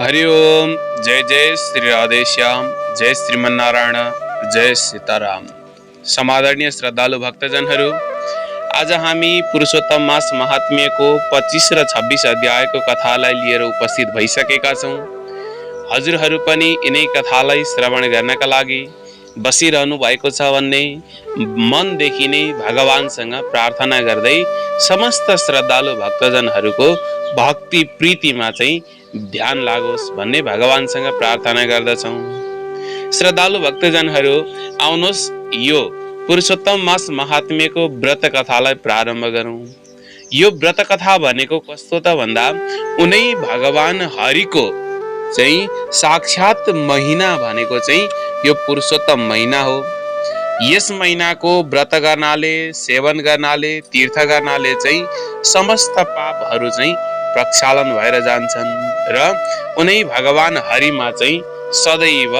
हरिओम। जय जय श्री राधे श्याम। जय श्रीमन्नारायण। जय सीताराम। समादरणीय श्रद्धालु भक्तजनहरू, आज हामी पुरुषोत्तम मास महात्म्यको 25 र 26 अध्यायको कथालाई लिएर उपस्थित भइसकेका छौं। हजुरहरू पनि यिनै कथालाई श्रवण गर्नका लागि बसिरहनु भएको छ भन्ने मनदेखि नै भगवानसँग प्रार्थना गर्दै समस्त श्रद्धालु भक्तजनहरूको भक्ति प्रीतिमा चाहिँ ध्यान लागोस् भन्ने भगवानसँग प्रार्थना गर्दछौं। श्रद्धालु भक्तजनहरू, आउनुहोस् यो पुरुषोत्तम मास महात्म्यको व्रत कथालाई प्रारम्भ गरौं। यो व्रत कथा भनेको कस्तो त भन्दा उनै भगवान हरिको चाहिँ साक्षात महिना भनेको चाहिँ यो पुरुषोत्तम महिना हो। यस महिनाको व्रत गर्नाले, सेवन गर्नाले, तीर्थ गर्नाले चाहिँ समस्त पापहरू चाहिँ प्रक्षालन भएर जान्छन् र उनै भगवान हरिमा चाहिँ सदैव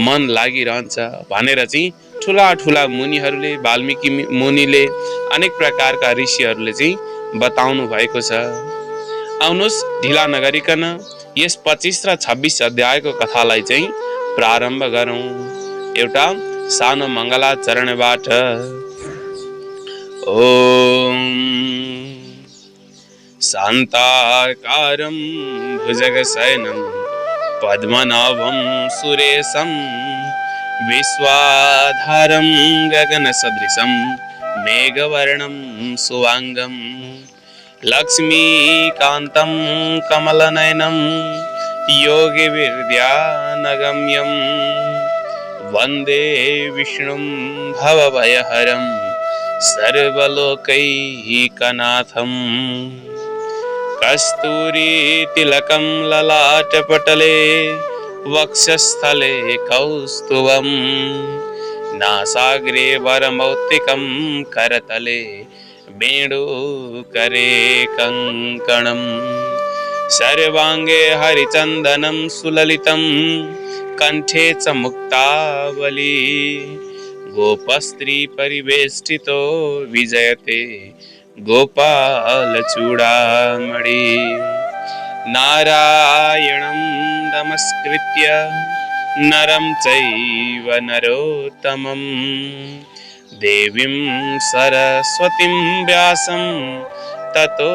मन लागिरहन्छ भनेर चाहिँ ठुला ठुला मुनिहरूले, वाल्मीकि मुनिले, अनेक प्रकारका ऋषिहरूले चाहिँ बताउनु भएको छ। आउनुहोस् ढिला नगरिकन यस 25 र 26 अध्यायको कथालाई चाहिँ प्रारम्भ गरौं। एउटा सानो मङ्गलाचरणबाट। ओम शान्ताकारं भुजगशयनं पद्मनाभं सुरेशं विश्वाधारं गगनसदृशं मेघवर्णं सुवांगं लक्ष्मीकान्तं कमलनयनं योगिविद्यानगम्यं वन्दे विष्णुं भवभयहरं सर्वलोकैकनाथम्। कस्तूरीतिलकं ललाटपटले वक्षस्थले कौस्तुभं नासाग्रे वरमौक्तिकं करतले वेणुकरे कङ्कणं सर्वाङ्गे हरिचन्दनं सुललितं कण्ठे च मुक्तावली गोपस्त्री परिवेष्टितो विजयते गोपाल चूड़ामणि नारायणं नमस्कृत्य नरं चैव नरोत्तमं देवीं सरस्वतीं व्यासं ततो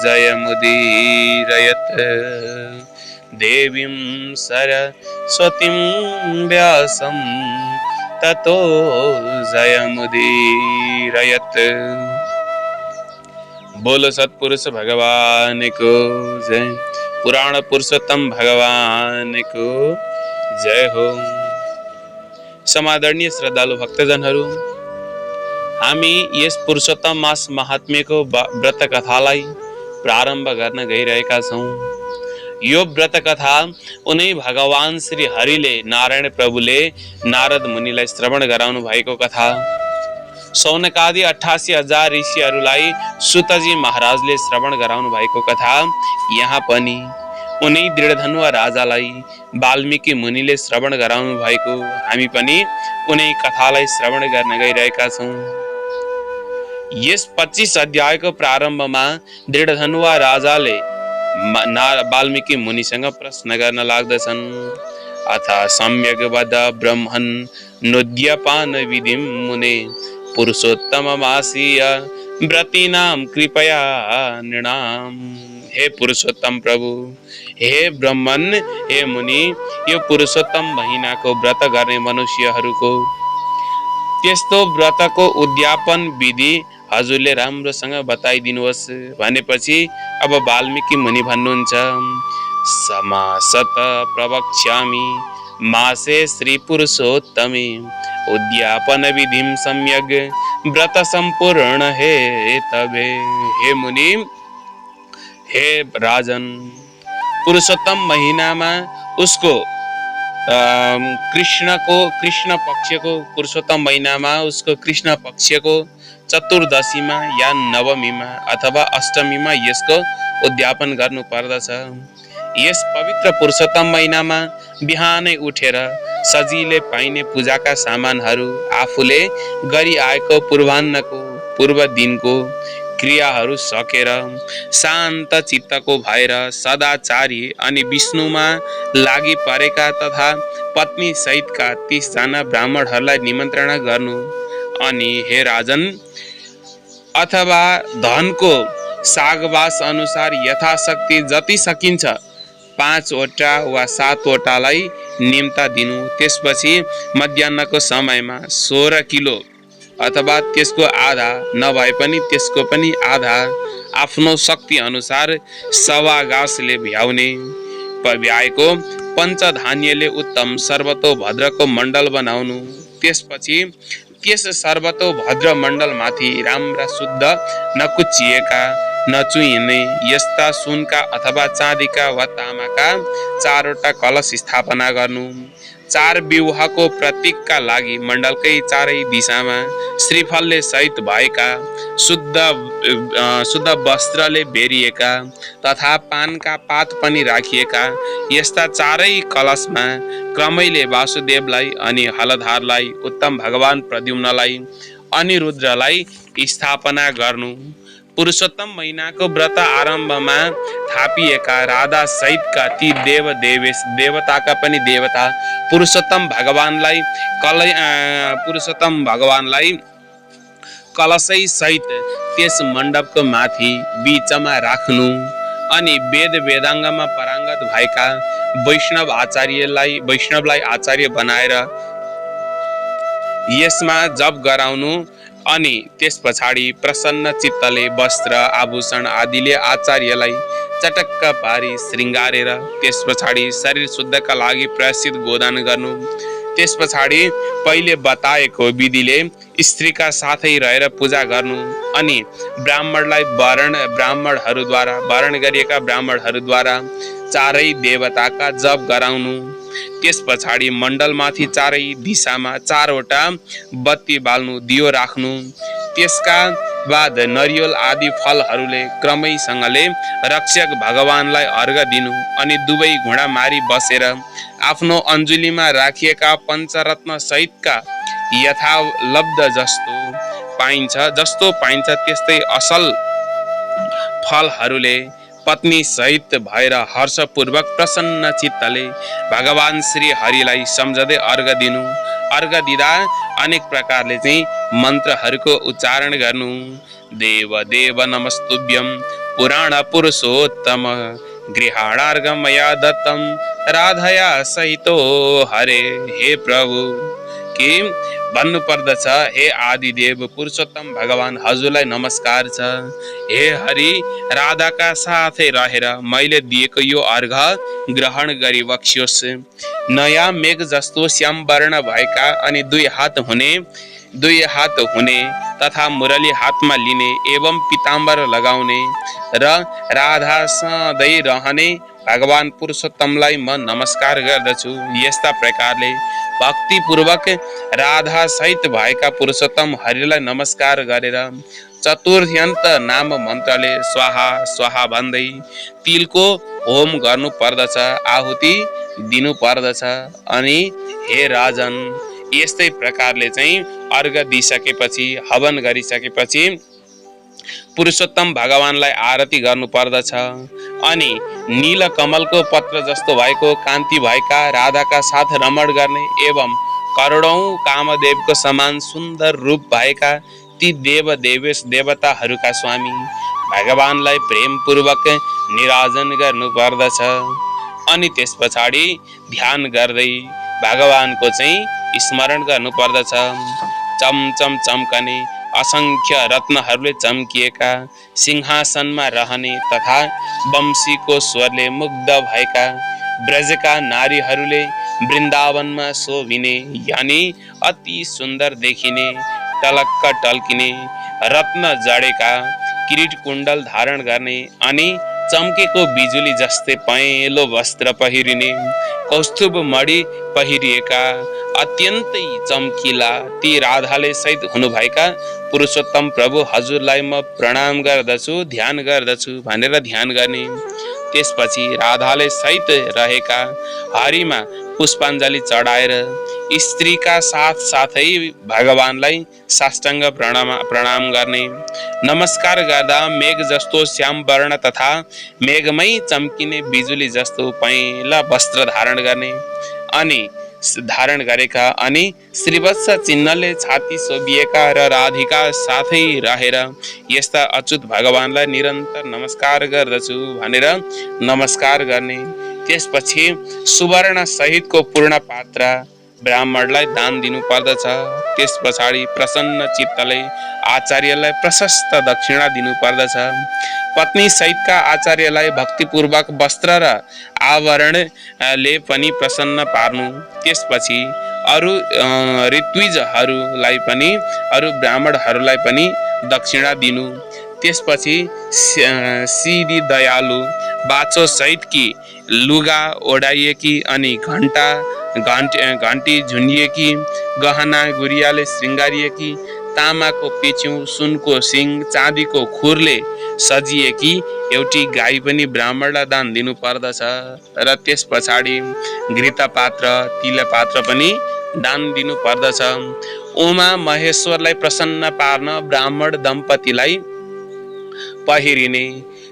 जयमुदीरयत्। देवीं सरस्वतीं व्यासं ततो जयमुदीरयत्। बोलो सत्पुरुष भगवान को जय। पुराण पुरुषोत्तम भगवान को जय हो। समादरणीय श्रद्धालु भक्तजनहरू, हामी यस पुरुषोत्तम मास महात्म्यको व्रत कथालाई प्रारम्भ गर्न गइरहेका छौं। यो व्रत कथा उनै भगवान श्री हरिले, नारायण प्रभुले नारद मुनिलाई श्रवण गराउनु भएको कथा। सौनकादि 88,000 ऋषिहरूलाई सुतजी महाराजले श्रवण गराउनु भएको कथा। यहाँ पनि उनै दृढधनुवा राजालाई वाल्मीकि मुनिले श्रवण गराउनु भएको हामी पनि उनै कथालाई श्रवण गर्न गइरहेका छौं। यस 25 अध्यायको प्रारम्भमा दृढधनुवा राजाले वाल्मीकि मुनिसँग प्रश्न गर्न लाग्दछन्। अथ सम्यक वद ब्रह्मन् नोद्यपान विधिं मुने पुरुषोत्तममासीय व्रतीनां कृपया नृणाम। हे पुरुषोत्तम प्रभु, हे ब्रह्मन, हे मुनि, यो पुरुषोत्तम महीनाको व्रत गर्ने मनुष्यहरूको त्यस्तो व्रतको उद्यापन विधि हजुरले राम्रोसँग बताइदिनुहोस् भनेपछि अब वाल्मीकि मुनि भन्नुहुन्छ, समासत प्रवक्ष्यामि मासे श्री पुरुषोत्तमे उद्यापन विधिं सम्यग व्रत संपूर्ण हे तबे। हे मुनि, हे राजन, पुरुषोत्तम महीनामा उसको कृष्ण पक्षको पुरुषोत्तम महीनामा उसको कृष्ण पक्षको चतुर्दशीमा या नवमीमा अथवा अष्टमीमा यसको उद्यापन गर्नु पर्दछ। यस पवित्र पुरुषोत्तम महिनामा बिहानै उठेर सजिलै पाइने पूजाका सामानहरू आफूले गरी आएको पूर्वान्नको पूर्व दिनको क्रियाहरू सकेर शान्त चित्तको भएर सदाचारी अनि विष्णुमा लागि परेका तथा पत्नी सहितका 30 जना ब्राह्मणहरूलाई निमन्त्रणा गर्नु। अनि हे राजन, अथवा धनको सागवास अनुसार यथाशक्ति जति सकिन्छ 5 वटा वा 7 वटालाई निम्ता दिनु। त्यसपछि मध्याह्नको समयमा 16 किलो अथवा त्यसको आधा नभए पनि त्यसको पनि आधा आफ्नो शक्ति अनुसार सवागासले भ्याउने। भ्याएको पञ्चधान्यले उत्तम सर्वतोभद्रको मण्डल बनाउनु। त्यसपछि त्यस सर्वतोभद्र मण्डलमाथि राम्रा शुद्ध नकुचिएका नचुइने यस्ता सुनका अथवा चाँदीका वा तामाका 4 वटा कलश स्थापना गर्नु। 4 विवाहको प्रतीकका लागि मण्डलकै चारै दिशामा श्रीफलले सहित भएका शुद्ध वस्त्रले बेरिएका तथा पानका पात पनि राखिएका यस्ता चारै कलशमा क्रमैले वासुदेवलाई अनि हलधरलाई, उत्तम भगवान प्रद्युम्नलाई, अनिरुद्धलाई स्थापना गर्नु। पुरुषोत्तम महिनाको व्रत आरम्भमा थापिएका राधा सहितका ती देवताका पनि देवता पुरुषोत्तम भगवानलाई कलशै सहित त्यस मण्डपको माथि बीचमा राख्नु। अनि वेदाङ्गमा पारङ्गत भएका वैष्णवलाई आचार्य बनाएर यसमा जप गराउनु। अनि त्यस पछाडि प्रसन्न चित्तले वस्त्र आभूषण आदिले आचार्यलाई चटक्क पारी श्रृङ्गारेर त्यस पछाडि शरीर शुद्धका लागि प्रायश्चित गोदान गर्नु। त्यस पछाडि पहिले बताएको विधिले स्त्रीका साथै रहेर पूजा गर्नु। अनि वरण गरिएका ब्राह्मणहरूद्वारा चारै देवताका जप गराउनु। त्यस पछाडि मण्डलमाथि चारै दिशामा 4 वटा बत्ती बाल्नु, दियो राख्नु। त्यसका बाद नरिवल आदि फलहरूले क्रमैसँगले रक्षक भगवानलाई अर्घ दिनु। अनि दुवै घुँडा मारी बसेर आफ्नो अञ्जुलीमा राखिएका पञ्चरत्न सहितका यथालब्ध जस्तो पाइन्छ त्यस्तै असल फलहरूले पत्नी सहित भएर हर्षपूर्वक प्रसन्न चित्तले भगवान श्री हरिलाई सम्झदै अर्घ दिनु। अर्घ दिँदा अनेक प्रकारले चाहिँ मन्त्रहरूको उच्चारण गर्नु। देव देव नमस्तुभ्यं पुराण पुरुषोत्तम गृहाणार्घ मया दत्तम राधया सहितो हरे। हे प्रभु, के भन्नु पर्दछ, हे आदिदेव पुरुषोत्तम भगवान हजुरलाई नमस्कार छ। हे हरि, राधाका साथै रहेर मैले दिएको यो अर्घ ग्रहण गरी बक्सियोस्। नयाँ मेघ जस्तो श्याम वर्ण भएका अनि 2 हात हुने तथा मुरली हातमा लिने एवं पीताम्बर लगाउने र राधा सधैँ रहने भगवान पुरुषोत्तमलाई म नमस्कार गर्दछु। यस्ता प्रकारले भक्तिपूर्वक राधा सहित भएका पुरुषोत्तम हरिलाई नमस्कार गरेर चतुर्थ्यन्त नाम मन्त्रले स्वाहा स्वाहा भन्दै तिलको होम गर्नु पर्दछ, आहुति दिनु पर्दछ। अनि हे राजन, यस्तै प्रकारले चाहिँ अर्घ दिइसकेपछि हवन गरिसकेपछि पुरुषोत्तम भगवानलाई आरती गर्नु पर्दछ। अनि नील कमलको पत्र जस्तो भएको कान्ति भएका राधाका साथ रमण गर्ने एवं करोडौं कामदेवको समान सुन्दर रूप भएका ती देवताहरूका स्वामी भगवानलाई प्रेम पूर्वक निराजन गर्नु पर्दछ। अनि त्यस पछाडि ध्यान गर्दै भगवानको चाहिँ स्मरण गर्नु पर्दछ। चमचम चम्कने असंख्य रत्नहरूले चम्किएका सिंहासनमा रहने तथा वंशीको स्वरले मुग्ध भएका ब्रजका नारीहरूले वृन्दावनमा शोभिने यानी अति सुन्दर देखिने टलक्क टल्किने रत्न जडेका किरीट कुण्डल धारण गर्ने अनि चम्केको बिजुली जस्तै पहेँलो वस्त्र पहिरिने कौस्तुभ मणि पहिरिएका अत्यन्तै चम्किला ती राधाले सहित हुनुभएका पुरुषोत्तम प्रभु हजुरलाई म प्रणाम गर्दछु, ध्यान गर्दछु भनेर ध्यान गर्ने। त्यसपछि राधाले सहित रहेका हरिमा पुष्पाञ्जली चढाएर स्त्रीका साथ साथै भगवानलाई साष्टाङ्ग प्रणाम गर्ने। नमस्कार गर्दा मेघ जस्तो श्याम वर्ण तथा मेघमै चम्किने बिजुली जस्तो पहेँला वस्त्र धारण गर्ने अनि धारण गरेका अनि श्रीवत्स चिन्हले छाती शोभिएका र राधिका साथै रहेर यस्ता अच्युत भगवानलाई निरन्तर नमस्कार गर्दछु भनेर नमस्कार गर्ने। त्यसपछि सुवर्ण सहितको पूर्ण पात्र ब्राह्मणलाई दान दिनु पर्दछ। त्यस पछाडि प्रसन्न चित्तले आचार्यलाई प्रशस्त दक्षिणा दिनु पर्दछ। पत्नी सहितका आचार्यलाई भक्तिपूर्वक वस्त्र र आवरणले पनि प्रसन्न पार्नु। त्यसपछि अरू ऋत्विजहरूलाई पनि अरू ब्राह्मणहरूलाई पनि दक्षिणा दिनु। त्यसपछि सिधी दयालु बाछो सहितकी लुगा ओढाइएकी अनि घन्टी झुन्डिएकी गहना गुरियाले श्रृङ्गारिएकी तामाको पेच्यौं सुनको सिङ चाँदीको खुरले सजिएकी एउटी गाई पनि ब्राह्मणलाई दान दिनु पर्दछ। र त्यस पछाडि घृत पात्र तिल पात्र पनि दान दिनु पर्दछ। उमा महेश्वरलाई प्रसन्न पार्न ब्राह्मण दम्पतिलाई पहिरिने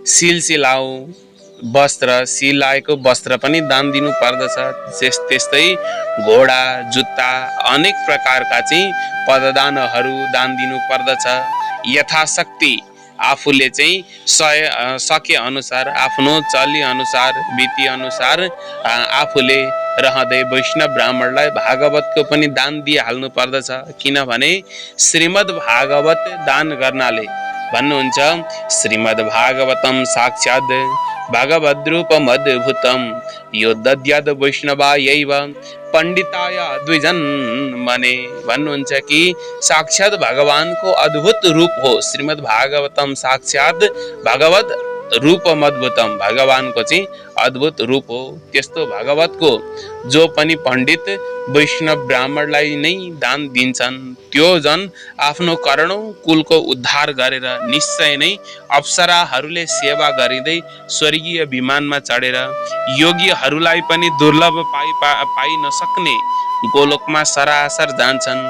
सिलसिलाउ वस्त्र सिलाएको वस्त्र पनि दान दिनु पर्दछ। त्यस्तै घोडा जुत्ता अनेक प्रकारका चाहिँ पददानहरू दान दिनु पर्दछ। यथाशक्ति आफूले चाहिँ सके अनुसार आफ्नो चली अनुसार विधि अनुसार आफूले रहँदै वैष्णव ब्राह्मणलाई भागवतको पनि दान दिइहाल्नु पर्दछ। किनभने श्रीमद् भागवत दान गर्नाले भन्नुहुन्छ श्रीमद् भागवतम साक्षात् भगवद्रूपमद्भुतम् यो दद्याद वैष्णवायैव पण्डिताय द्विजन्मने भन्नुहुन्छ कि साक्षात भगवानको अद्भुत रूप हो। श्रीमद् भागवतम साक्षात भगवत रूपमद्भुतम भगवानको चाहिँ अद्भुत रूप हो। त्यस्तो भगवतको जो पनि पण्डित वैष्णव ब्राह्मणलाई नै दान दिन्छन् त्यो जन आफ्नो करोडौं कुलको उद्धार गरेर निश्चय नै अप्सराहरूले सेवा गरिँदै स्वर्गीय विमानमा चढेर योगीहरूलाई पनि दुर्लभ पाइ नसक्ने गोलोकमा सरासर जान्छन्।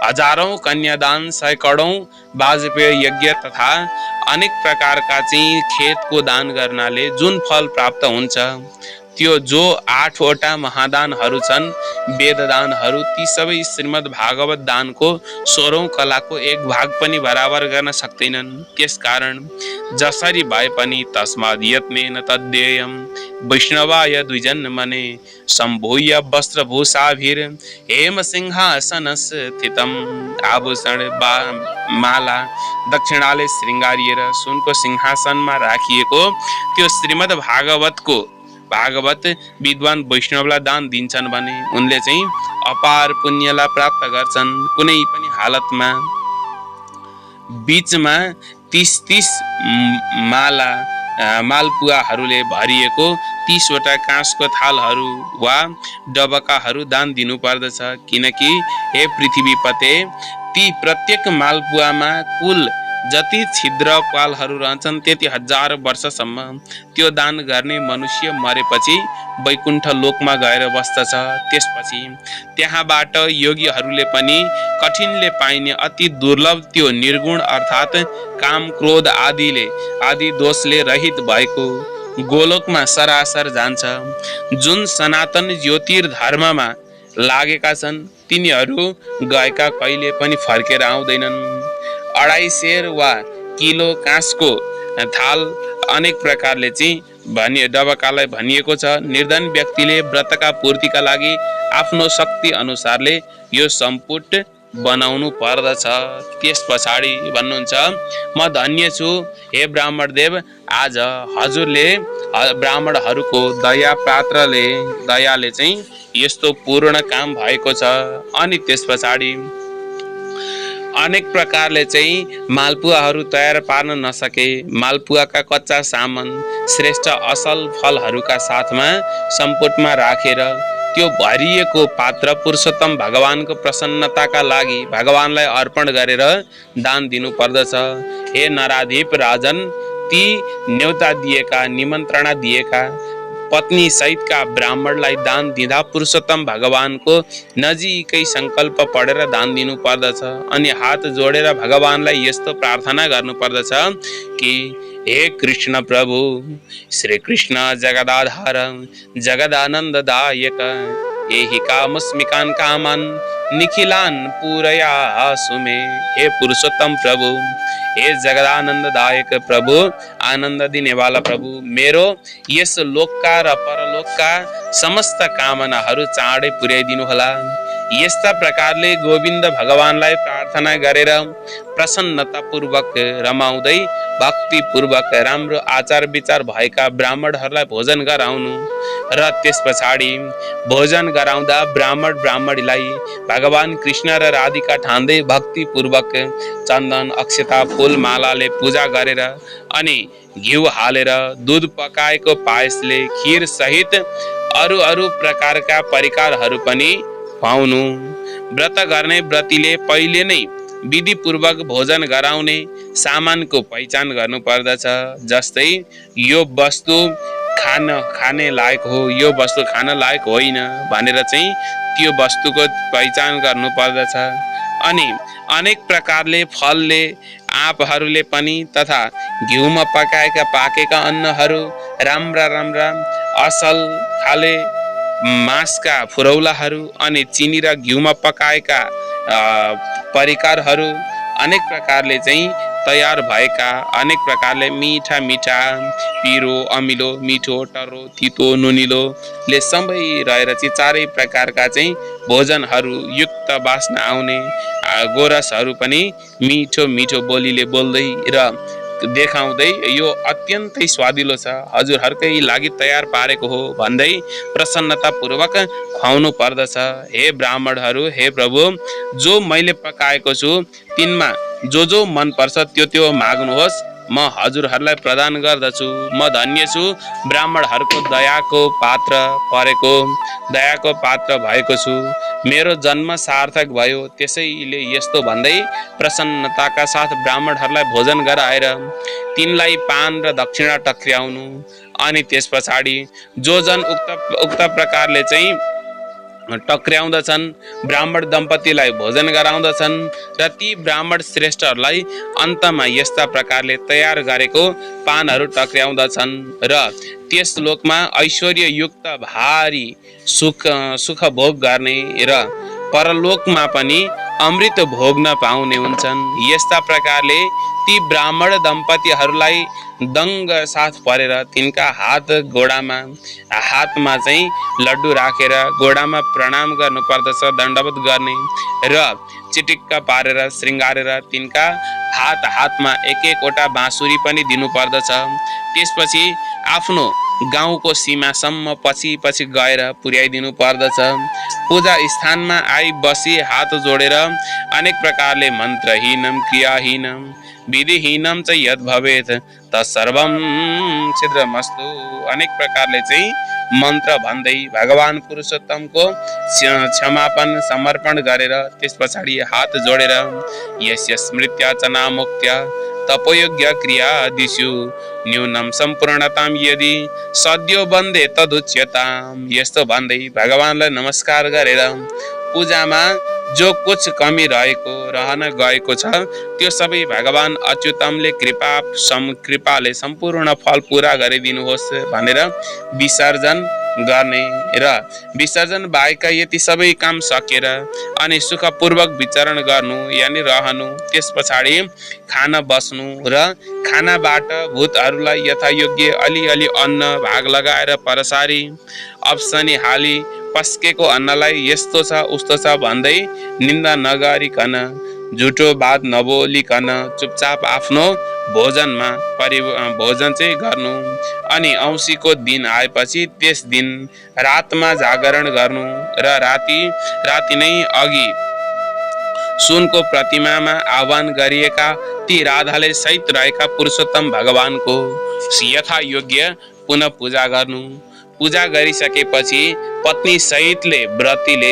हजारौं कन्यादान सैकडौं वाजपेय यज्ञ तथा अनेक प्रकारका चाहिँ खेतको दान गर्नाले जुन फल प्राप्त हुन्छ त्यो जो 8 वटा महादानहरू छन् वेददानहरू ती सबै श्रीमद् भागवत दानको 16औं कलाको एक भाग पनि बराबर गर्न सक्दैनन्। त्यसकारण जसरी भए पनि तस्माद् यत्नेन तद्देयम् वैष्णवाय द्विजन्मने सम्भूय वस्त्रभूषाभिर हेम सिंहासनस्थितम् आभूषण माला दक्षिणाले श्रृङ्गारिएर सुनको सिंहासनमा राखिएको त्यो श्रीमद् भागवत विद्वान वैष्णवलाई दान दिन्छन् भने उनले चाहिँ अपार पुण्यलाई प्राप्त गर्छन्। कुनै पनि हालतमा बीचमा 30 मालपुवाहरूले भरिएको 30 वटा काँसको थालहरू वा डबकाहरू दान दिनु पर्दछ। किनकि हे पृथ्वीपते ती प्रत्येक मालपुवामा कुल जति छिद्र पालहरू रहन्छन् त्यति 1000 वर्षसम्म त्यो दान गर्ने मनुष्य मरेपछि वैकुण्ठ लोकमा गएर बस्दछ। त्यसपछि त्यहाँबाट योगीहरूले पनि कठिनले पाइने अति दुर्लभ त्यो निर्गुण अर्थात् काम क्रोध आदि दोषले रहित भएको गोलोकमा सरासर जान्छ। जुन सनातन ज्योतिर्धर्ममा लागेका छन् तिनीहरू गएका कहिले पनि फर्केर आउँदैनन्। 2.5 सेर वा किलो काँसको थाल अनेक प्रकारले चाहिँ डबकालाई भनिएको छ। निर्धन व्यक्तिले व्रतका पूर्तिका लागि आफ्नो शक्ति अनुसारले यो सम्पुट बनाउनु पर्दछ। त्यस पछाडि भन्नुहुन्छ म धन्य छु हे ब्राह्मण देव, आज हजुरले ब्राह्मणहरूको दयाले चाहिँ यस्तो पूर्ण काम भएको छ। अनि त्यस पछाडि अनेक प्रकारले चाहिँ मालपुवाहरू तयार पार्न नसके मालपुवाका कच्चा सामान श्रेष्ठ असल फलहरूका साथमा सम्पुटमा राखेर त्यो भरिएको पात्र पुरुषोत्तम भगवानको प्रसन्नताका लागि भगवानलाई अर्पण गरेर दान दिनु पर्दछ। हे नराधिप राजन, ती न्यौता दिएका निमन्त्रणा दिएका पत्नी सहितका ब्राह्मणलाई दान दिँदा पुरुषोत्तम भगवानको नजिकै संकल्प पढेर दान दिनु पर्दछ। अनि हात जोडेर भगवानलाई यस्तो प्रार्थना गर्नु पर्दछ कि हे कृष्ण प्रभु, श्री कृष्ण जगदाधार जगदानन्ददायक, एहि कामस्मिकान् कामान् निखिलान् पूरयासु मे। हे पुरुषोत्तम प्रभु, हे जगदानन्ददायक प्रभु, आनन्द दिने वाला प्रभु, मेरो यस लोकका र परलोकका समस्त कामनाहरू चाँडै पुर्याइदिनु होला। यस्ता प्रकारले गोविन्द भगवानलाई प्रार्थना गरेर प्रसन्नतापूर्वक रमाउँदै भक्तिपूर्वक राम्रो आचार विचार भएका ब्राह्मणहरूलाई भोजन गराउनु र त्यस पछाडि भोजन गराउँदा ब्राह्मण ब्राह्मणीलाई भगवान कृष्ण र राधिका ठान्दै भक्तिपूर्वक चन्दन अक्षता फूल मालाले पूजा गरेर अनि घिउ हालेर दूध पकाएको पायसले खीर सहित अरू प्रकारका परिकारहरू पनि खुवाउनु। व्रत गर्ने व्रतीले पहिले नै विधिपूर्वक भोजन गराउने सामानको पहिचान गर्नु पर्दछ। जस्तै यो वस्तु खाने लायक हो, यो वस्तु खान लायक होइन भनेर चाहिँ त्यो वस्तुको पहिचान गर्नु पर्दछ। अनि अनेक प्रकारले फलले आँपहरूले पनि तथा घिउमा पकाएका पाकेका अन्नहरू, राम्रा राम्रा असल खाले मासका फुरौलाहरू अनि चिनी र घिउमा पकाएका परिकारहरू, अनेक प्रकारले चाहिँ तयार भएका अनेक प्रकारले मीठा मीठा, पिरो, अमिलो, मिठो, टर्रो, तितो, नुनिलोले सबै रहेर चाहिँ चारै प्रकारका चाहिँ भोजनहरू युक्त बास्ना आउने गोरसहरू पनि मिठो मिठो बोलीले बोल्दै र देखाउँदै यो अत्यन्तै स्वादिलो छ, हजुरहरूकै लागि तयार पारेको हो भन्दै प्रसन्नतापूर्वक खुवाउनु पर्दछ। हे ब्राह्मणहरू, हे प्रभु, जो मैले पकाएको छु तिनमा जो मन पर्छ त्यो माग्नुहोस्, म हजुरहरूलाई प्रदान गर्दछु। म धन्य छु, ब्राह्मणहरूको दयाको पात्र भएको छु, मेरो जन्म सार्थक भयो। त्यसैले यस्तो भन्दै प्रसन्नताका साथ ब्राह्मणहरूलाई भोजन गराएर तिनलाई पान र दक्षिणा टक्र्याउनु। अनि त्यस पछाडि जो जन उक्त प्रकारले चाहिँ टक्र्याउँदछन्, ब्राह्मण दम्पतिलाई भोजन गराउँदछन् र ती ब्राह्मण श्रेष्ठहरूलाई अन्तमा यस्ता प्रकारले तयार गरेको पानहरू टक्र्याउँदछन् र त्यस लोकमा ऐश्वर्य युक्त भारी सुख भोग गर्ने र परलोकमा पनि अमृत भोग्न पाउने हुन्छन्। यस्ता प्रकारले ती ब्राह्मण दम्पतिहरूलाई दङ्ग साथ परेर तिनका हातमा चाहिँ लड्डु राखेर गोडामा प्रणाम गर्नु पर्दछ, दण्डवत गर्ने र चिटिक्क पारेर श्रृङ्गारेर तिनका हातमा एक एकवटा बाँसुरी पनि दिनु पर्दछ। त्यसपछि आफ्नो गाउँको सीमासम्म पछि गएर पुर्याइदिनु पर्दछ। पूजा स्थानमा आई बसी हात जोडेर अनेक प्रकारले मन्त्रहीनम क्रियाहीनम विधिहीनम चाहिँ यद भवेत् तत्सर्वं छिद्रमस्तु, अनेक प्रकारले चाहिँ मन्त्र भन्दै भगवान पुरुषोत्तमको क्षमापन समर्पण गरेर त्यस पछाडि हात जोडेर यस्य स्मृत्या च नामुक्त्या तपोयोग्य क्रियादिषु न्यूनम सम्पूर्णताम यदि सद्यो बन्दे तदुच्यताम। यस्तो भन्दै भगवानलाई नमस्कार गरेर पूजामा जो कुछ कमी रहन गएको छ त्यो सबै भगवान अच्युतमले कृपाले सम्पूर्ण फल पूरा गरिदिनुहोस् भनेर विसर्जन गर्ने र विसर्जन बाहेकका यति सबै काम सकेर अनि सुखपूर्वक विचरण गर्नु यानि रहनु। त्यस पछाडि खाना बस्नु र खानाबाट भूतहरूलाई यथायोग्य अलिअलि अन्न भाग लगाएर परसारी अप्सनी हाली पस्केको अन्नलाई यस्तो छ उस्तो छ भन्दै निन्दा नगरिकन झुटो बात नबोलिकन चुपचाप आफ्नो भोजन चाहिँ गर्नु। अनि औँसीको दिन आएपछि त्यस दिन रातमा जागरण गर्नु र राति नै अघि सुनको प्रतिमामा आह्वान गरिएका ती राधाले सहित रहेका पुरुषोत्तम भगवानको यथा योग्य पुनः पूजा गर्नु। पूजा गरिसकेपछि पत्नी सहितले व्रतीले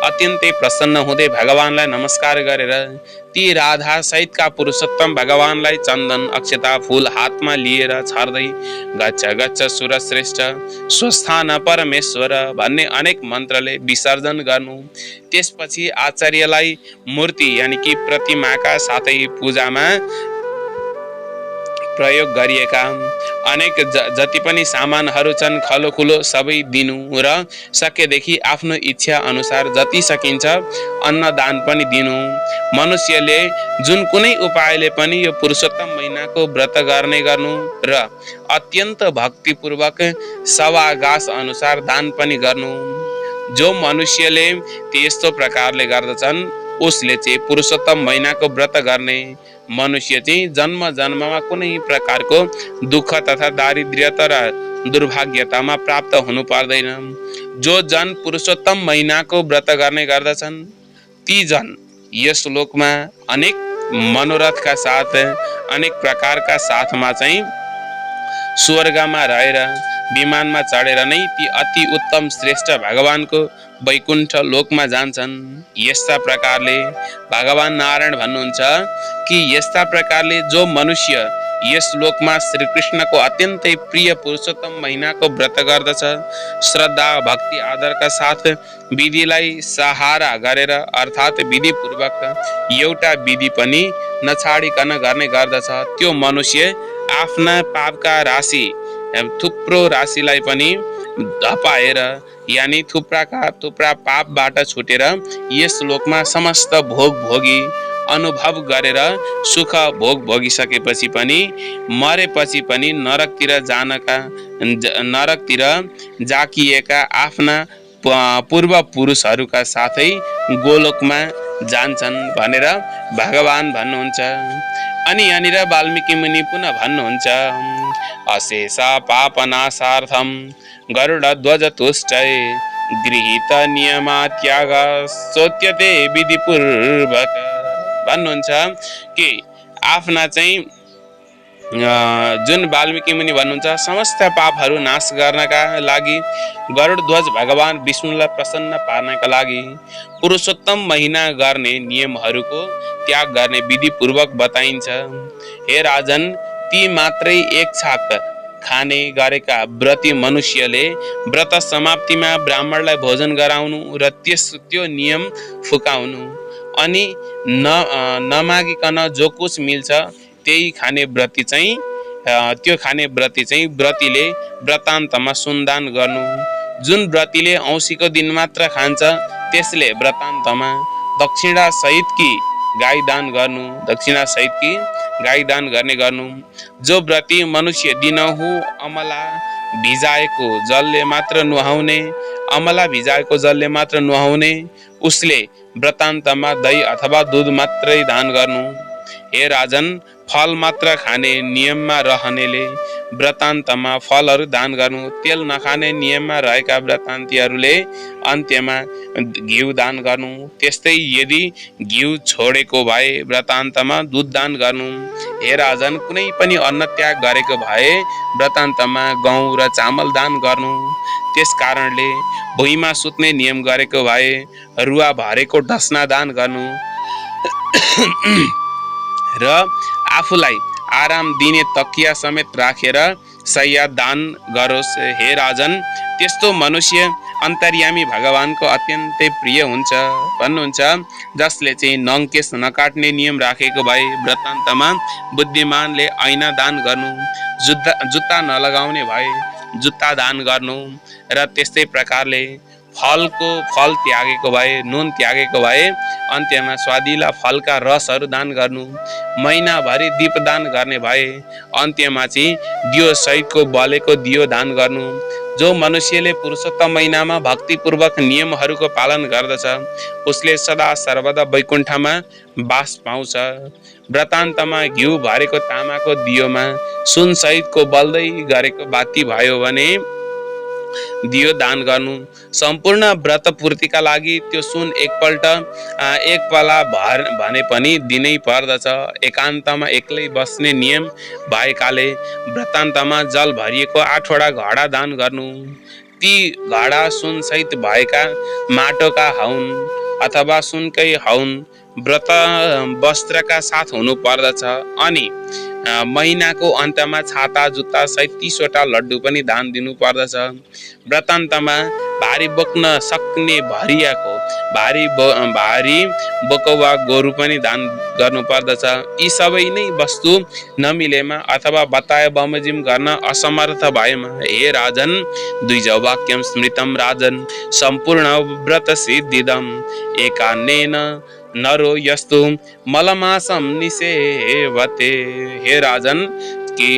अत्यन्तै प्रसन्न हुँदै भगवानलाई नमस्कार गरेर ती राधा सहितका पुरुषोत्तम भगवानलाई चन्दन अक्षता फूल हातमा लिएर छर्दै गच्छ गच्छ सुरश्रेष्ठ स्वस्थान परमेश्वर भन्ने अनेक मन्त्रले विसर्जन गर्नु। त्यसपछि आचार्यलाई मूर्ति यानि कि प्रतिमाका साथै पूजामा प्रयोग गरिएका अनेक जति पनि सामानहरू छन् खलोखुलो सबै दिनु र सकेदेखि आफ्नो इच्छा अनुसार जति सकिन्छ अन्नदान पनि दिनु। मनुष्यले जुन कुनै उपायले पनि यो पुरुषोत्तम महिनाको व्रत गर्ने गर्नु र अत्यन्त भक्तिपूर्वक सवागास अनुसार दान पनि गर्नु। जो मनुष्यले त्यस्तो प्रकारले गर्दछन् उसले चाहिँ पुरुषोत्तम महिनाको व्रत गर्ने मनुष्य चाहिँ जन्म जन्ममा कुनै प्रकारको दुःख तथा दारिद्र्यता र दुर्भाग्यतामा प्राप्त हुनु पर्दैन। जो जन पुरुषोत्तम महिनाको व्रत गर्ने गर्दछन् ती जन यस लोकमा अनेक मनोरथका साथ अनेक प्रकारका साथमा चाहिँ स्वर्गमा रहेर विमानमा चढेर नै ती अति उत्तम श्रेष्ठ भगवानको वैकुण्ठ लोकमा जान्छन्। यस्ता प्रकारले भगवान नारायण भन्नुहुन्छ कि यस्ता प्रकारले जो मनुष्य यस लोकमा श्री कृष्णको अत्यन्तै प्रिय पुरुषोत्तम महिनाको व्रत गर्दछ, श्रद्धा भक्ति आदरका साथ विधिलाई सहारा गरेर अर्थात् विधिपूर्वक एउटा विधि पनि नछाडिकन गर्ने गर्दछ, त्यो मनुष्य आफ्ना पापका राशि थुप्रो राशिलाई पनि धपाएर यानी थुप्रा पापबाट छुटेर यस लोकमा समस्त भोग भोगी अनुभव गरेर सुख भोग भोगिसकेपछि पनि मरेपछि पनि नरकतिर जाकिएका आफ्ना पूर्व पुरुषहरूका साथै गोलोकमा जान्छन् भनेर भगवान भन्नुहुन्छ। अनि यहाँनिर वाल्मीकि मुनि पुनः भन्नुहुन्छ अशेष पापनाशार्थम गरुड ध्वज तुष्टय गृहीत नियमा त्याग सोत्यते विधिपूर्वक भन्नुहुन्छ कि आफ्ना चाहिँ जुन वाल्मीकि मुनि भन्नुहुन्छ समस्त पापहरू नाश गर्नका लागि गरुड ध्वज भगवान विष्णुलाई प्रसन्न पार्नका लागि पुरुषोत्तम महिना गर्ने नियमहरूको त्याग गर्ने विधि पूर्वक बताइन्छ। हे राजन, ती मात्रै एक छाक खाने गरेका व्रती मनुष्यले व्रत समाप्तिमा ब्राह्मणलाई भोजन गराउनु र त्यो नियम फुकाउनु अनि नमागिकन जो कुछ मिल्छ त्यही खाने व्रती चाहिँ व्रतीले व्रतान्तमा सुनदान गर्नु। जुन व्रतीले औँसीको दिन मात्र खान्छ त्यसले व्रतान्तमा दक्षिणा सहितकी गाई दान गर्ने गर्नु। जो व्रती मनुष्य दिनहु अमला भिजाएको जलले मात्र नुहाउने उसले व्रतान्तमा दही अथवा दूध मात्रै दान गर्नु। हे राजन, फल मात्र खाने नियममा रहनेले व्रतान्तमा फलहरू दान गर्नु। तेल नखाने नियममा रहेका व्रतान्तीहरूले अन्त्यमा घिउ दान गर्नु। त्यस्तै यदि घिउ छोडेको भए व्रतान्तमा दूध दान गर्नु। हे राजन, कुनै पनि अन्न त्याग गरेको भए व्रतान्तमा गहुँ र चामल दान गर्नु। त्यस कारणले भुइँमा सुत्ने नियम गरेको भए रुवा भरेको डसना दान गर्नु र आफूलाई आराम दिने तकिया समेत राखेर शय्या दान गरोस्। हे राजन, त्यस्तो मनुष्य अन्तर्यामी भगवानको अत्यन्तै प्रिय हुन्छ भन्नुहुन्छ। जसले चाहिँ नङकेस नकाट्ने नियम राखेको भए व्रतान्तमा बुद्धिमानले ऐना दान गर्नु। जुत्ता नलगाउने भए जुत्ता दान गर्नु र त्यस्तै प्रकारले फल त्यागेको भए नुन त्यागेको भए अन्त्यमा स्वादिला फलका रसहरू दान गर्नु। महिनाभरि दीपदान गर्ने भए अन्त्यमा चाहिँ दियो सहितको बलेको दियो दान गर्नु। जो मनुष्यले पुरुषोत्तम महिनामा भक्तिपूर्वक नियमहरूको पालन गर्दछ उसले सदा सर्वदा वैकुण्ठमा बास पाउँछ। व्रतान्तमा घिउ भरेको तामाको दियोमा सुन सहितको बल्दै गरेको बाती भयो भने दियो दान गर्नु। सम्पूर्ण व्रत पूर्तिका लागि त्यो सुन एक पाला भने पनि दिनै पर्दछ। एकान्तमा एक्लै बस्ने नियम भएकाले व्रतान्तमा जल भरिएको 8वटा घडा दान गर्नु। ती घडा सुन सहित भएका माटोका हौन अथवा सुनकै हौन व्रत वस्त्रका साथ हुनु पर्दछ। अनि महिनाको अन्तमा छाता जुत्ता सहित 30वटा लड्डु पनि दान दिनु पर्दछ। व्रतान्तमा भारी बोक्न सक्ने भारी बोको वा गोरु पनि दान गर्नु पर्दछ। यी सबै नै वस्तु नमिलेमा अथवा बताए बमोजिम गर्न असमर्थ भएमा हे राजन, द्विजवाक्यम स्मृतम राजन सम्पूर्ण व्रत सिद्धिदम एकान्नेन नरो यस्तु मलमासम निसेवते। हे राजन, कि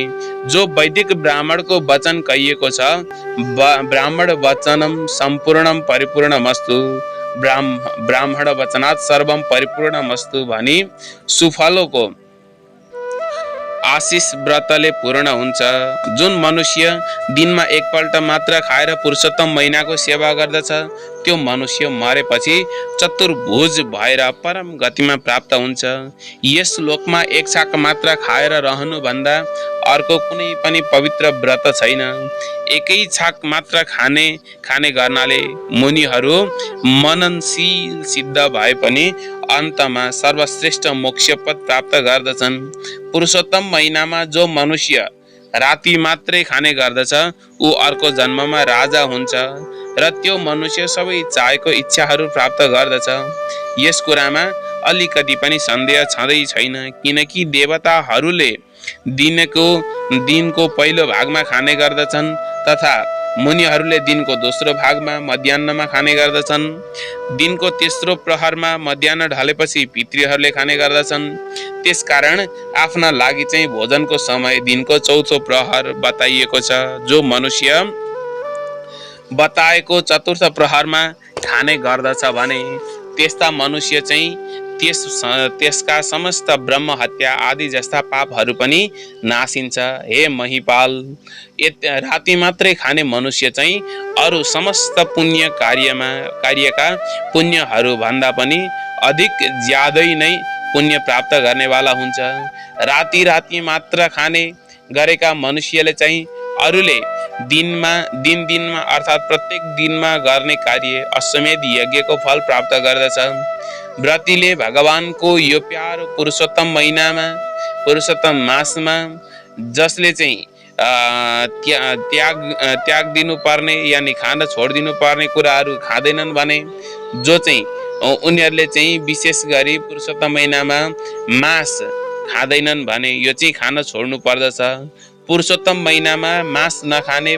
जो वैदिक ब्राह्मण को वचन कहिएको छ, ब्राह्मण वचनम सम्पूर्णम परिपूर्णमस्तु, ब्राह्मण वचनात् सर्वम परिपूर्णमस्तु भनी सुफलोको आशिष व्रतले पूर्ण हुन्छ। जुन मनुष्य दिनमा एकपल्ट मात्र खाएर पुरुषोत्तम महिनाको सेवा गर्दछ, त्यो मनुष्य मरेपछि चतुर्भुज भएर परम गतिमा प्राप्त हुन्छ। यस लोकमा एक छाक मात्र खाएर रहनु भन्दा अर्को कुनै पनि पवित्र व्रत छैन। एकै छाक मात्र खाने गर्नाले मुनिहरू मननशील सिद्ध भए पनि अन्तमा सर्वश्रेष्ठ मोक्ष पद प्राप्त गर्दछन्। पुरुषोत्तम महिनामा जो मनुष्य राति मात्रै खाने गर्दछ, ऊ अर्को जन्ममा राजा हुन्छ र त्यो मनुष्य सबै चाहेको इच्छाहरू प्राप्त गर्दछ। यस कुरामा अलिकति पनि सन्देह छँदै छैन, किनकि देवताहरूले दिनको पहिलो भागमा खाने गर्दछन् तथा मुनिहरूले दिनको दोस्रो भागमा मध्याह्नमा खाने गर्दछन्। दिनको तेस्रो प्रहरमा मध्याह्न ढलेपछि पितृहरूले खाने गर्दछन्। त्यसकारण आफ्ना लागि चाहिँ भोजनको समय दिनको चौथो प्रहर बताइएको छ। जो मनुष्य बताएको चतुर्थ प्रहरमा खाने गर्दछ भने त्यस्ता मनुष्य चाहिँ त्यसका समस्त ब्रह्म हत्या आदि जस्ता पापहरू पनि नासिन्छ। हे महिपाल, राति मात्रै खाने मनुष्य चाहिँ अरू समस्त पुण्य कार्यका पुण्यहरू भन्दा पनि अधिक ज्यादै नै पुण्य प्राप्त गर्नेवाला हुन्छ। राति मात्र खाने गरेका मनुष्यले चाहिँ अरूले दिनमा अर्थात् प्रत्येक दिनमा गर्ने कार्य अश्वमेध यज्ञको फल प्राप्त गर्दछ। व्रतीले भगवानको यो प्यारो पुरुषोत्तम महिनामा, पुरुषोत्तम मासमा जसले चाहिँ त्याग दिनुपर्ने यानि खान छोडिदिनु पर्ने कुराहरू खाँदैनन् भने, जो चाहिँ उनीहरूले चाहिँ विशेष गरी पुरुषोत्तम महिनामा मास खाँदैनन् भने यो चाहिँ खान छोड्नु पर्दछ। पुरुषोत्तम महिनामा मास नखाने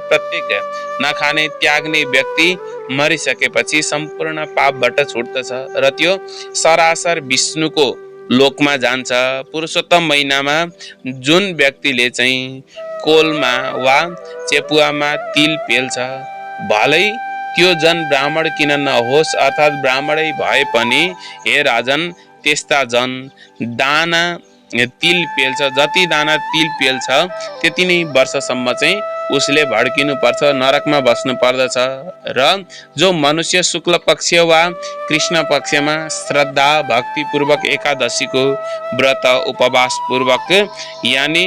त्याग्ने व्यक्ति मरिसकेपछि सम्पूर्ण पापबाट छुट्दछ र त्यो सरासर विष्णुको लोकमा जान्छ। पुरुषोत्तम महिनामा जुन व्यक्तिले चाहिँ कोलमा वा चेपुवामा तिल पेल्छ, भलै त्यो जन ब्राह्मण किन नहोस् अर्थात् ब्राह्मणै भए पनि हे राजन, त्यस्ता जन दाना तिल पेल्छ, जति दाना तिल पेल्छ त्यति नै वर्षसम्म चाहिँ उसले भड्किनु पर्छ, नरकमा बस्नु पर्दछ। र जो मनुष्य शुक्ल पक्ष वा कृष्ण पक्षमा श्रद्धा भक्ति पूर्वक एकादशीको व्रत उपवास पूर्वक यानि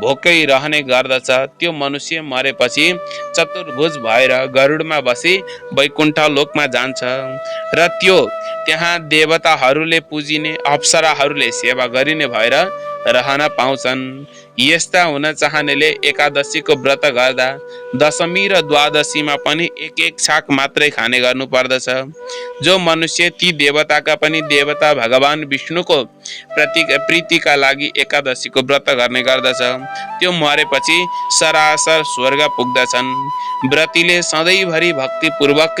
भोकै रहने गर्दछ, त्यो मनुष्य मरेपछि चतुर्भुज भएर गरुडमा बसी वैकुण्ठ लोकमा जान्छ र त्यो त्यहाँ देवताहरूले पूजिने, अप्सराहरूले सेवा गरिने भएर रहन पाउँछन्। यस्ता हुन चाहनेले एकादशीको व्रत गर्दा दशमी र द्वादशीमा पनि एक छाक मात्रै खाने गर्नु पर्दछ। जो मनुष्य ती देवताका पनि देवता भगवान विष्णुको प्रीतिका लागि एकादशीको व्रत गर्ने गर्दछ, त्यो मरेपछि सरासर स्वर्ग पुग्दछन्। व्रतीले सधैँभरि भक्तिपूर्वक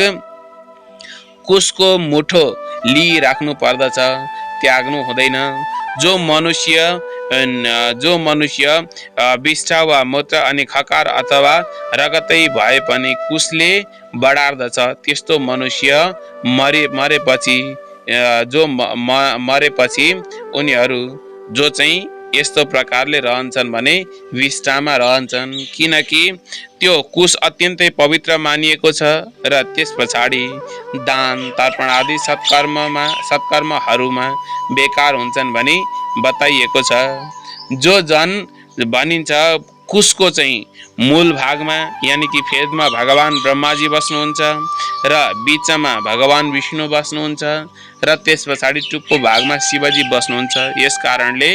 कुशको मुठो लिइराख्नु पर्दछ, त्याग्नु हुँदैन। जो मनुष्य विष्ठा वा मूत्र अनि खकार अथवा रगतै भए पनि कुशले बढार्दछ, त्यस्तो मनुष्य मरेपछि उनीहरू जो चाहिँ यस्तो प्रकारले रहन्छन् भने विष्ठामा रहन्छन्, किनकि त्यो कुश अत्यन्तै पवित्र मानिएको छ र त्यस पछाडि दान तर्पण आदि सत्कर्महरूमा बेकार हुन्छन् भनी बताइएको छ। जो जन भनिन्छ कुशको चाहिँ मूल भागमा यानि कि फेदमा भगवान ब्रह्माजी बस्नुहुन्छ र बीचमा भगवान विष्णु बस्नुहुन्छ र त्यस पछाडि टुप्पो भागमा शिवजी बस्नुहुन्छ। यस कारणले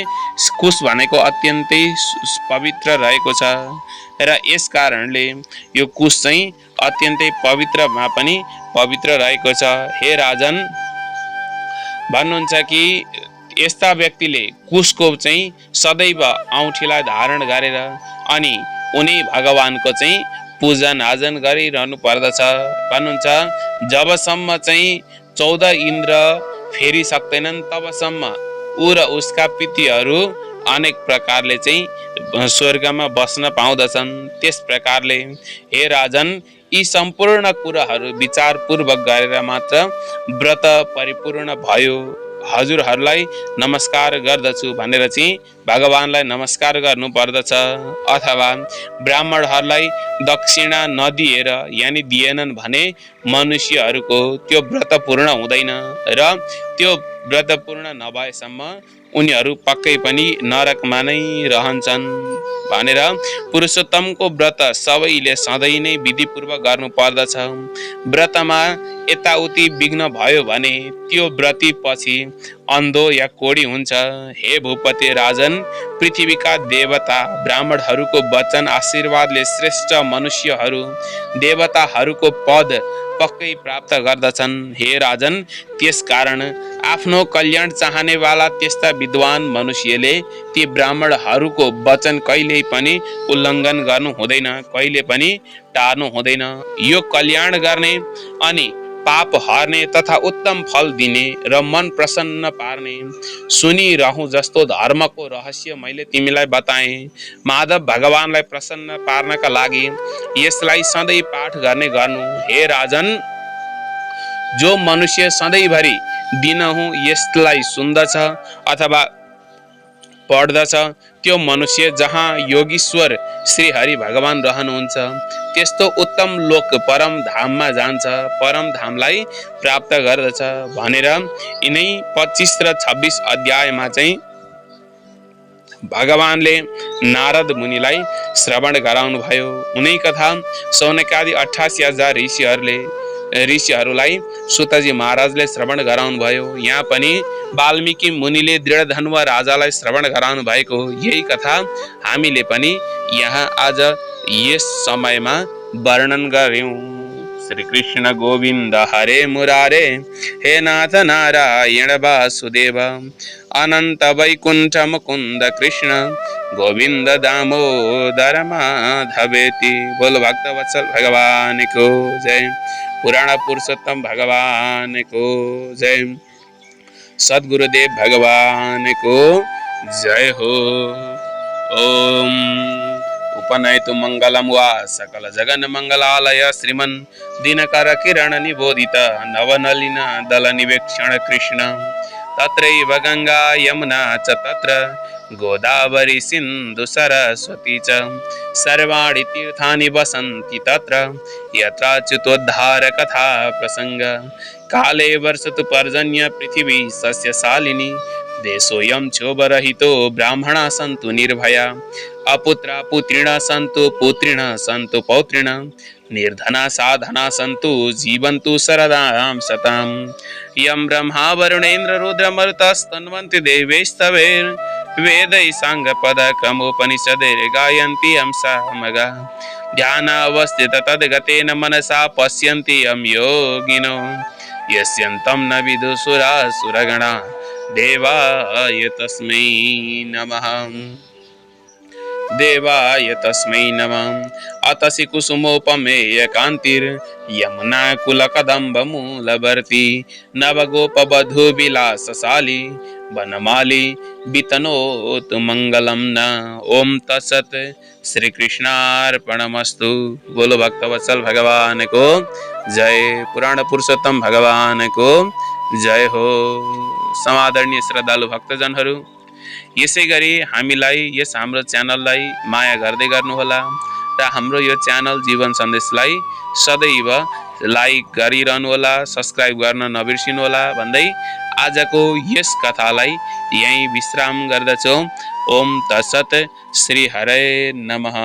कुश भनेको अत्यन्तै पवित्र रहेको छ र यस कारणले यो कुश चाहिँ अत्यन्तै पवित्रमा पनि पवित्र रहेको छ। हे राजन, भन्नुहुन्छ कि यस्ता व्यक्तिले कुशको चाहिँ सदैव औँठीलाई धारण गरेर अनि उनी भगवानको चाहिँ पूजन आजन गरिरहनु पर्दछ। भन्नुहुन्छ जबसम्म चाहिँ 14 इन्द्र फेरि सक्दैनन् तबसम्म ऊ र उसका पितृहरू अनेक प्रकारले चाहिँ स्वर्गमा बस्न पाउँदछन्। त्यस प्रकारले हे राजन, यी सम्पूर्ण कुराहरू विचारपूर्वक गरेर मात्र व्रत परिपूर्ण भयो। हजुरहरूलाई नमस्कार गर्दछु भनेर चाहिँ भगवानलाई नमस्कार गर्नु पर्दछ। अथवा ब्राह्मणहरूलाई दक्षिणा नदिएर यानि दिएनन् भने मनुष्यहरूको त्यो व्रत पूर्ण हुँदैन र त्यो व्रत पूर्ण नभएसम्म उनीहरू पक्कै पनि नरकमा नै रहन्छन् भनेर पुरुषोत्तमको व्रत सबैले सधैँ नै विधिपूर्वक गर्नु पर्दछ। व्रतमा यताउति विघ्न भयो भने त्यो व्रती पछि अन्धो या कोडी हुन्छ। हे भूपति राजन, पृथ्वीका देवता ब्राह्मणहरूको वचन आशीर्वादले श्रेष्ठ मनुष्यहरू देवताहरूको पद पक्कै प्राप्त गर्दछन्। हे राजन, त्यस कारण आफ्नो कल्याण चाहनेवाला त्यस्ता विद्वान मनुष्यले ती ब्राह्मणहरूको वचन कहिल्यै पनि उल्लङ्घन गर्नु हुँदैन, कहिले पनि टार्नु हुँदैन। यो कल्याण गर्ने अनि पाप हर्ने तथा उत्तम फल दिने र मन प्रसन्न पार्ने सुनिरहँ जस्तो धर्मको रहस्य मैले तिमीलाई बताएँ। माधव भगवानलाई प्रसन्न पार्नका लागि यसलाई सधैँ पाठ गर्ने गर्नु। हे राजन, जो मनुष्य सधैँभरि दिनहुँ यसलाई सुन्दछ अथवा पढ्दछ त्यो मनुष्य जहाँ योगीश्वर श्री हरि भगवान रहनुहुन्छ त्यस्तो उत्तम लोक परम धाममा जान्छ, परम धामलाई प्राप्त गर्दछ भनेर यिनै 25 र 26 अध्यायमा चाहिँ भगवानले नारद मुनिलाई श्रवण गराउनु भयो। उनै कथा सौनकादि 88,000 ऋषिहरूलाई सुतजी महाराजले श्रवण गराउनु भयो। यहाँ पनि वाल्मीकि मुनिले दृढधनुवा राजालाई श्रवण गराउनु भएको यही कथा हामीले पनि यहाँ आज यस समयमा वर्णन गर्यौं। श्री कृष्ण गोविन्द हरे मुरारे, हे नाथ नारायण वासुदेव, अनंत वैकुंठ मुकुंद कृष्ण गोविंद दामोदर माधवेति। बोल भक्तवत्सल भगवान को जय। पुराण पुरुषोत्तम भगवान को जय। सद्गुरुदेव भगवान को जय हो। ओम उपनयतु मंगलम वा सकल जगन मंगलालय श्रीमन दिनकर किरण निबोधित नवनलिन दल निवेक्षण कृष्ण। तत्रैव गंगा यमुना च तत्र गोदावरी सिंधु सरस्वती च सर्वाणि तीर्थानि वसन्ति तत्र यत्राच्युतोद्धार कथा प्रसंग। काले वर्षतु पर्जन्य पृथिवी सस्यशालिनी देशोऽयं क्षोभरहितो ब्राह्मणा सन्तु निर्भया। अपुत्रा पुत्रिणः सन्तु पुत्रिणः सन्तु पौत्रिणः निर्धना साधना सन्तु जीवन्तु शरदां शताम्। यं ब्रह्मा वरुणेन्द्र रुद्रमरुतस्तन्वन्ति देवैस्तवैर् वेदैः साङ्गपदक्रमोपनिषदैर्गायन्ति यं सामगा। ध्यानावस्थित तद्गतेन मनसा पश्यन्ति यं योगिनो यस्यन्तं न विदुषुरासुरगणा देवाय तस्मै नमः। देवाय तस्मै नमः। अतसि कुसुमोपमेय कान्तिर् यमुना कुलकदम्बमूलवर्ती नवगोपवधू विलासशाली वनमाली वितनोतु मंगलम न। ओम तत्सत्। श्री कृष्णार्पणमस्तु। बोलो भक्तवत्सल भगवान को जय। पुराण पुरुषोत्तम भगवान को जय हो। समादरणीय श्रद्धालु भक्तजनहरू, यसै गरी हामीलाई यस हाम्रो च्यानललाई माया गर्दै गर्नुहोला र हाम्रो यो च्यानल जीवन सन्देशलाई सदैव लाइक गरिरहनुहोला, सब्स्क्राइब गर्न नबिर्सिनुहोला भन्दै आजको यस कथालाई यही विश्राम गर्दछु। ओम तत्सत। श्री हरे नमः।